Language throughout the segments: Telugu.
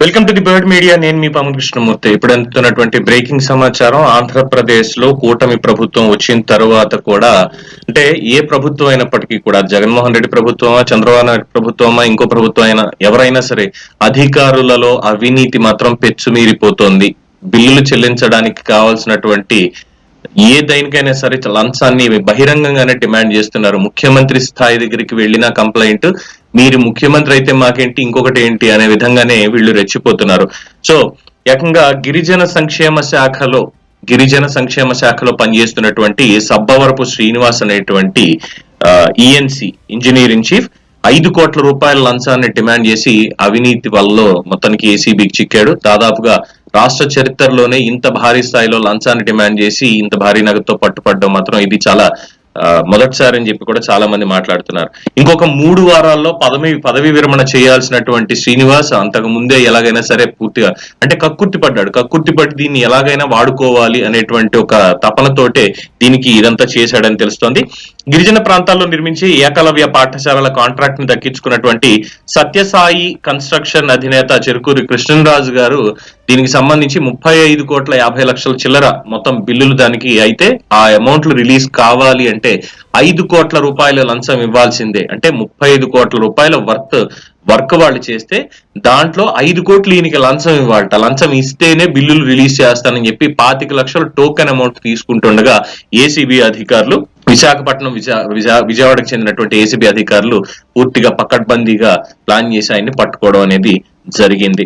Welcome to the bird media. నేను మీ పాము కృష్ణమూర్తి. ఇప్పుడు అందుతున్నటువంటి బ్రేకింగ్ సమాచారం, ఆంధ్రప్రదేశ్ లో కూటమి ప్రభుత్వం వచ్చిన తర్వాత కూడా, అంటే ఏ ప్రభుత్వం అయినప్పటికీ కూడా, జగన్మోహన్ రెడ్డి ప్రభుత్వమా, చంద్రబాబు నాయుడు ప్రభుత్వమా, ఇంకో ప్రభుత్వం అయినా, ఎవరైనా సరే అధికారులలో అవినీతి మాత్రం పెచ్చుమీరిపోతోంది. బిల్లులు చెల్లించడానికి కావాల్సినటువంటి ఏ దేనికైనా సరే లంచాన్ని బహిరంగంగానే డిమాండ్ చేస్తున్నారు. ముఖ్యమంత్రి స్థాయి దగ్గరికి వెళ్ళిన కంప్లైంట్, మీరు ముఖ్యమంత్రి అయితే మాకేంటి, ఇంకొకటి ఏంటి అనే విధంగానే వీళ్ళు రెచ్చిపోతున్నారు. సో ఏకంగా గిరిజన సంక్షేమ శాఖలో పనిచేస్తున్నటువంటి సబ్బవరపు శ్రీనివాస్ అనేటువంటి ఈఎన్సి ఇంజనీర్ ఇన్ చీఫ్ 5 కోట్ల రూపాయల లంచాన్ని డిమాండ్ చేసి అవినీతి వల్ల మొత్తానికి ఏసీబీకి చిక్కాడు. దాదాపుగా రాష్ట్ర చరిత్రలోనే ఇంత భారీ స్థాయిలో లంచాన్ని డిమాండ్ చేసి ఇంత భారీ నగదుతో పట్టుపడడం మాత్రం ఇది చాలా మొదటిసారి అని చెప్పి కూడా చాలా మంది మాట్లాడుతున్నారు. ఇంకొక 3 వారాల్లో పదవి విరమణ చేయాల్సినటువంటి శ్రీనివాస్ అంతకు ముందే ఎలాగైనా సరే పూర్తిగా అంటే కక్కుర్తిపడి దీన్ని ఎలాగైనా వాడుకోవాలి అనేటువంటి ఒక తపనతోటే దీనికి ఇదంతా చేశాడని తెలుస్తోంది. గిరిజన ప్రాంతాల్లో నిర్మించి ఏకలవ్య పాఠశాలల కాంట్రాక్ట్ ని దక్కించుకున్నటువంటి సత్యసాయి కన్స్ట్రక్షన్ అధినేత చెరుకూరి కృష్ణరాజు గారు దీనికి సంబంధించి 35,50,00,000 చిల్లర మొత్తం బిల్లులు దానికి అయితే ఆ అమౌంట్లు రిలీజ్ కావాలి అంటే 5 కోట్ల రూపాయల లంచం ఇవ్వాల్సిందే. అంటే 35 కోట్ల రూపాయల వర్క్ వాళ్ళు చేస్తే దాంట్లో 5 కోట్లు ఈయనకి లంచం ఇవ్వాలట. లంచం ఇస్తేనే బిల్లులు రిలీజ్ చేస్తానని చెప్పి 25 లక్షల టోకెన్ అమౌంట్ తీసుకుంటుండగా ఏసీబీ అధికారులు, విశాఖపట్నం విజయవాడకు చెందినటువంటి ఏసీబీ అధికారులు పూర్తిగా పకడ్బందీగా ప్లాన్ చేసి ఆయన్ని పట్టుకోవడం అనేది జరిగింది.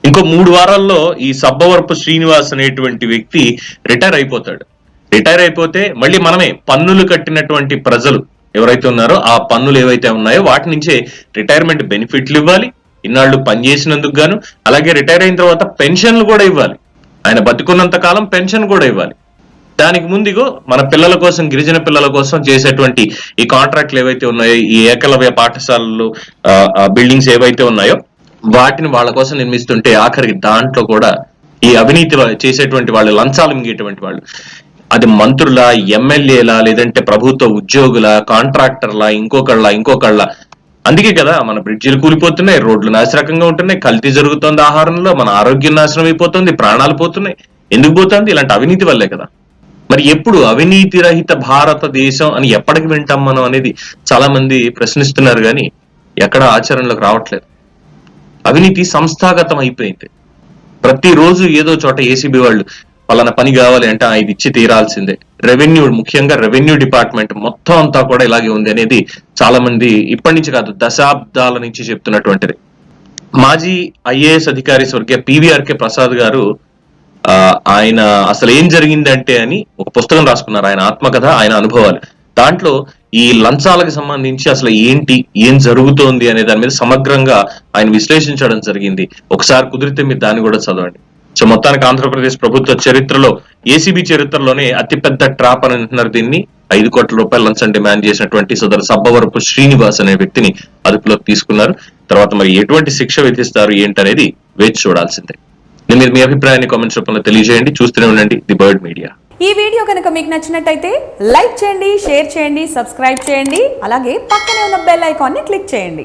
ఇంకో 3 వారాల్లో ఈ సబ్బవరపు శ్రీనివాస్ అనేటువంటి వ్యక్తి రిటైర్ అయిపోతే మళ్ళీ మనమే పన్నులు కట్టినటువంటి ప్రజలు ఎవరైతే ఉన్నారో ఆ పన్నులు ఏవైతే ఉన్నాయో వాటి నుంచే రిటైర్మెంట్ బెనిఫిట్లు ఇవ్వాలి. ఇన్నాళ్ళు పనిచేసినందుకు గాను, అలాగే రిటైర్ అయిన తర్వాత పెన్షన్లు కూడా ఇవ్వాలి. ఆయన బతికున్నంత కాలం పెన్షన్ కూడా ఇవ్వాలి. దానికి ముందుగో మన పిల్లల కోసం, గిరిజన పిల్లల కోసం చేసేటువంటి ఈ కాంట్రాక్ట్లు ఏవైతే ఉన్నాయో, ఈ ఏకలవ్య పాఠశాలలు బిల్డింగ్స్ ఏవైతే ఉన్నాయో వాటిని వాళ్ళ కోసం నిర్మిస్తుంటే ఆఖరికి దాంట్లో కూడా ఈ అవినీతి చేసేటువంటి వాళ్ళు, లంచాలు మింగేటువంటి వాళ్ళు, అది మంత్రుల, ఎమ్మెల్యేల, లేదంటే ప్రభుత్వ ఉద్యోగుల, కాంట్రాక్టర్ల, ఇంకొకళ్ళ అందుకే కదా మన బ్రిడ్జిలు కూలిపోతున్నాయి, రోడ్లు నాశరకంగా ఉంటున్నాయి, కల్తీ జరుగుతోంది ఆహారంలో, మన ఆరోగ్యం నాశనం అయిపోతుంది, ప్రాణాలు పోతున్నాయి. ఎందుకు పోతుంది? ఇలాంటి అవినీతి వల్లే కదా. మరి ఎప్పుడు అవినీతి రహిత భారతదేశం అని ఎప్పటికి వింటాం మనం అనేది చాలా మంది ప్రశ్నిస్తున్నారు, కానీ ఎక్కడ ఆచరణలోకి రావట్లేదు. అవినీతి సంస్థాగతం అయిపోయింది. ప్రతిరోజు ఏదో చోట ఏసీబీ వాళ్ళు పలానా పని కావాలి అంటే ఇది ఇచ్చి తీరాల్సిందే. ముఖ్యంగా రెవెన్యూ డిపార్ట్మెంట్ మొత్తం అంతా కూడా ఇలాగే ఉంది అనేది చాలా మంది ఇప్పటి నుంచి కాదు, దశాబ్దాల నుంచి చెప్తున్నటువంటిది. మాజీ ఐఏఎస్ అధికారి స్వర్గీయ పివిఆర్కే ప్రసాద్ గారు ఆయన అసలు ఏం జరిగిందంటే అని ఒక పుస్తకం రాసుకున్నారు. ఆయన ఆత్మకథ, ఆయన అనుభవాలు. దాంట్లో ఈ లంచాలకు సంబంధించి అసలు ఏం జరుగుతోంది అనే దాని మీద సమగ్రంగా ఆయన విశ్లేషించడం జరిగింది. ఒకసారి కుదిరితే మీరు దాన్ని కూడా చదవండి. సో మొత్తానికి ఆంధ్రప్రదేశ్ ప్రభుత్వ చరిత్రలో, ఏసీబీ చరిత్రలోనే అతిపెద్ద ట్రాప్ అని అంటున్నారు దీన్ని. 5 కోట్ల రూపాయల లంచం డిమాండ్ చేసినటువంటి సోదరు సబ్బవరపు శ్రీనివాస్ అనే వ్యక్తిని అదుపులోకి తీసుకున్నారు. తర్వాత మరి ఎటువంటి శిక్ష విధిస్తారు ఏంటనేది వేచి చూడాల్సిందే. మీరు మీ అభిప్రాయాన్ని కామెంట్స్ రూపంలో తెలియజేయండి. చూస్తూనే ఉండండి ది బర్డ్ మీడియా. ఈ వీడియో కనుక మీకు నచ్చినట్టయితే లైక్ చేయండి, షేర్ చేయండి, సబ్స్క్రైబ్ చేయండి. అలాగే పక్కనే ఉన్న బెల్ ఐకాన్ని క్లిక్ చేయండి.